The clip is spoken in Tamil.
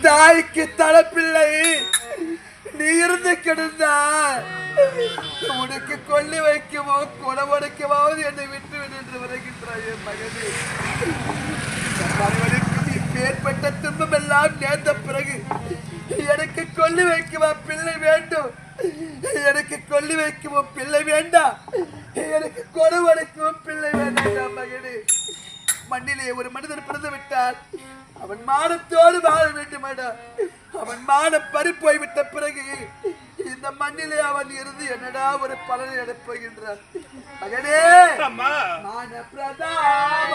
தாய்க்கு தலைப்பிள்ளை நீ இருந்து கிடந்தால் உனக்கு கொல்லி வைக்கவோ குணவடைக்கவாவது என்னை விட்டு என்று வருகின்றாய் என் மகனே. நீ பேர்பட்ட துன்பம் எல்லாம் நேர்ந்த பிறகு எனக்கு கொல்லி வைக்குவா பிள்ளை வேண்டும், எனக்கு கொல்லி வைக்கவும் பிள்ளை வேண்டாம், எனக்கு கொடவடைக்கவும் பிள்ளை வேண்டாம் மகனே. மண்ணிலே ஒரு மனிதன் பிறந்து விட்டால் அவன் மானத்தோடு வாழ வேண்டுமாடா. அவன் மானம் பறி போய்விட்ட பிறகு இந்த மண்ணிலே அவன் இருந்து என்னடா ஒரு பலனை அடைப்புகின்றான் மகனே. மான பிரதாப